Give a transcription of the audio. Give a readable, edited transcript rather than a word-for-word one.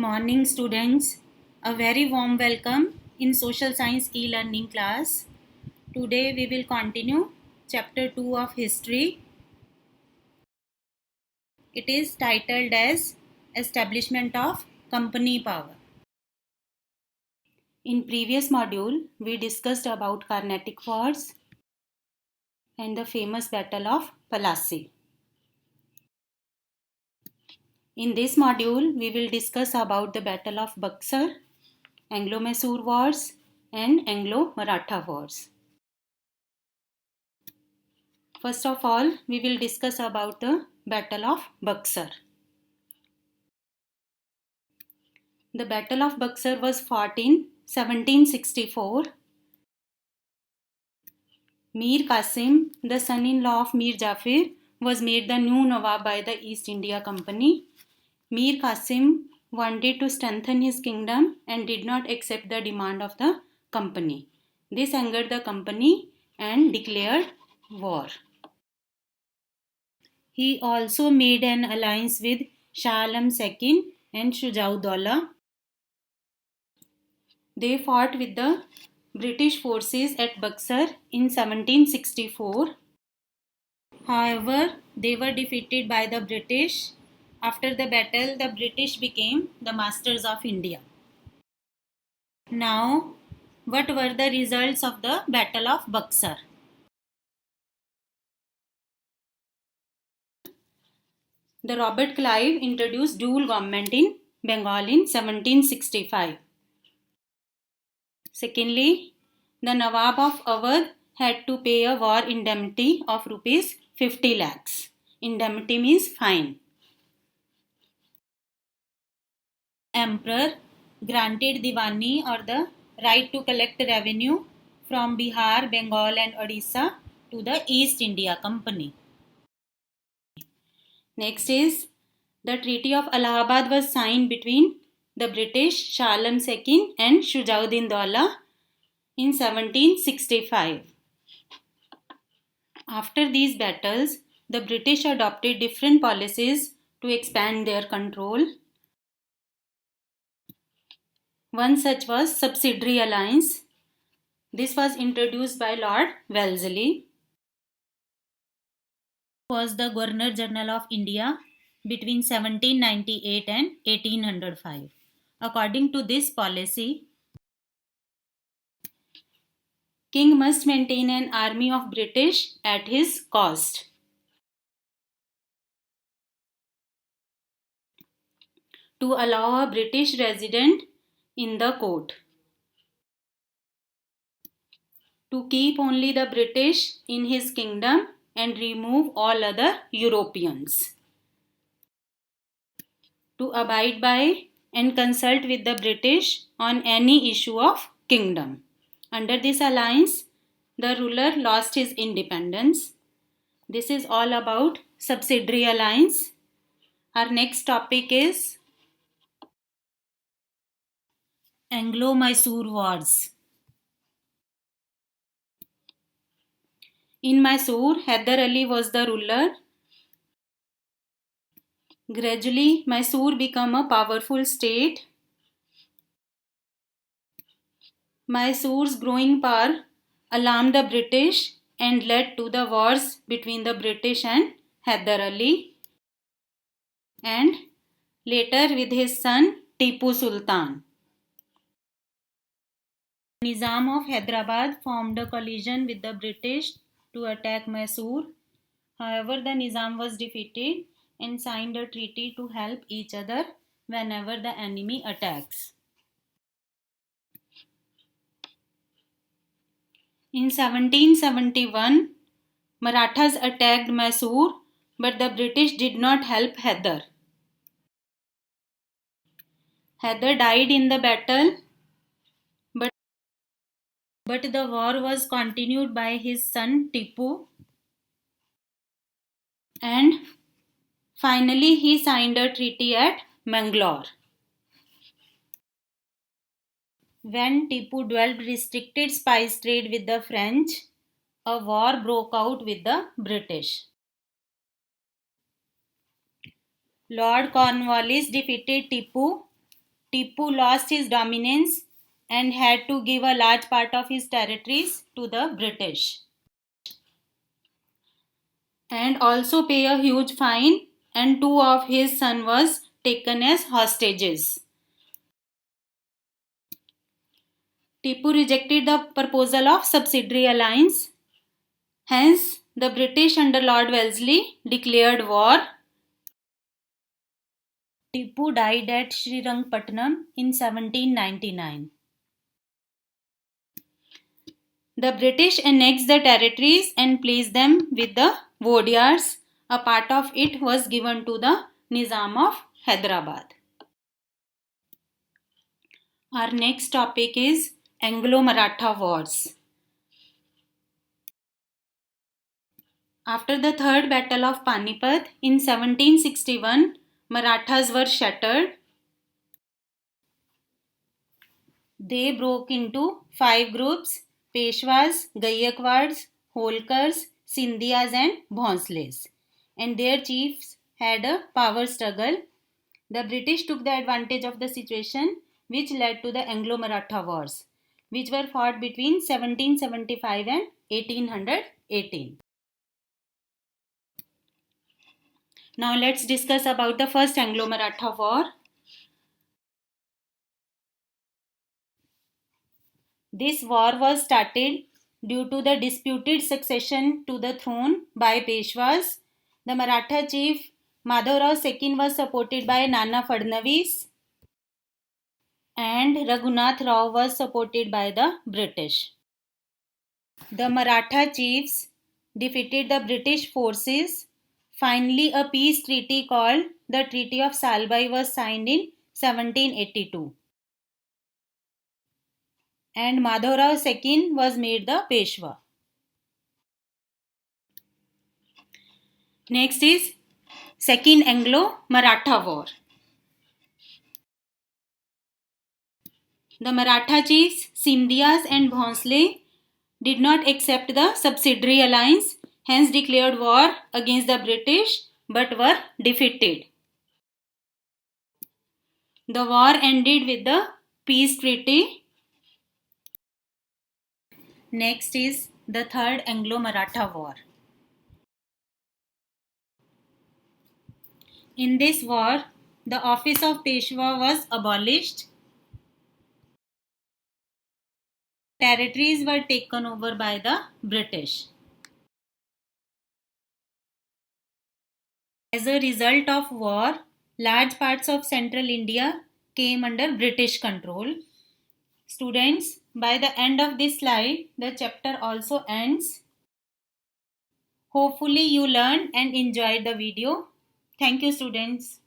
morning, students. A very warm welcome in Social Science e-learning class. Today we will continue chapter 2 of history. It is titled as Establishment of Company Power. In previous module, we discussed about Carnatic Wars and the famous Battle of Plassey. In this module, we will discuss about the Battle of Buxar, Anglo-Mysore Wars and Anglo-Maratha Wars. First of all, we will discuss about the Battle of Buxar. The Battle of Buxar was fought in 1764. Mir Qasim, the son-in-law of Mir Jafar, was made the new Nawab by the East India Company. Mir Qasim wanted to strengthen his kingdom and did not accept the demand of the company. This angered the company and declared war. He also made an alliance with Shah Alam II and Shujauddaulah. They fought with the British forces at Buxar in 1764. However, they were defeated by the British. After the battle, the British became the masters of India. Now, what were the results of the Battle of Buxar? The Robert Clive introduced dual government in Bengal in 1765. Secondly, the Nawab of Awadh had to pay a war indemnity of rupees 50 lakhs. Indemnity means fine. Emperor granted Diwani or the right to collect revenue from Bihar, Bengal and Odisha to the East India Company. Next is the Treaty of Allahabad was signed between the British Shah Alam II and Shujauddin Daulah in 1765. After these battles, the British adopted different policies to expand their control. One such was subsidiary alliance. This was introduced by Lord Wellesley. He was the Governor General of India between 1798 and 1805. According to this policy, King must maintain an army of British at his cost. To allow a British resident in the court. To keep only the British in his kingdom and remove all other Europeans. To abide by and consult with the British on any issue of kingdom. Under this alliance, the ruler lost his independence. This is all about subsidiary alliance. Our next topic is Anglo-Mysore Wars. In Mysore, Hyder Ali was the ruler. Gradually, Mysore became a powerful state. Mysore's growing power alarmed the British and led to the wars between the British and Hyder Ali, and later with his son Tipu Sultan. Nizam of Hyderabad formed a coalition with the British to attack Mysore. However, the Nizam was defeated and signed a treaty to help each other whenever the enemy attacks. In 1771, Marathas attacked Mysore, but the British did not help Hyder. Hyder died in the battle, but the war was continued by his son Tipu, and finally he signed a treaty at Mangalore. When Tipu developed restricted spice trade with the French, a war broke out with the British. Lord Cornwallis defeated Tipu Tipu lost his dominance and had to give a large part of his territories to the British, and also pay a huge fine, and two of his sons was taken as hostages. Tipu rejected the proposal of subsidiary alliance. Hence, the British under Lord Wellesley declared war. Tipu died at Srirangpatnam in 1799. The British annexed the territories and placed them with the Vodiyars. A part of it was given to the Nizam of Hyderabad. Our next topic is Anglo-Maratha Wars. After the Third Battle of Panipat in 1761, Marathas were shattered. They broke into 5 groups: Peshwas, Gayakwads, Holkars, Sindhiyas and Bhonsles, and their chiefs had a power struggle. The British took the advantage of the situation, which led to the Anglo-Maratha Wars, which were fought between 1775 and 1818. Now let's discuss about the first Anglo-Maratha War. This war was started due to the disputed succession to the throne by Peshwas. The Maratha chief Madhavrao II was supported by Nana Fadnavis, and Raghunath Rao was supported by the British. The Maratha chiefs defeated the British forces. Finally, a peace treaty called the Treaty of Salbai was signed in 1782. And Madhavrao II was made the Peshwa. Next is Second Anglo-Maratha War. The Maratha chiefs Sindhiyas and Bhonsle did not accept the subsidiary alliance, hence declared war against the British, but were defeated. The war ended with the peace treaty. Next is the Third Anglo-Maratha War. In this war, the office of Peshwa was abolished. Territories were taken over by the British. As a result of war, large parts of central India came under British control. Students, by the end of this slide, the chapter also ends. Hopefully you learned and enjoyed the video. Thank you, students.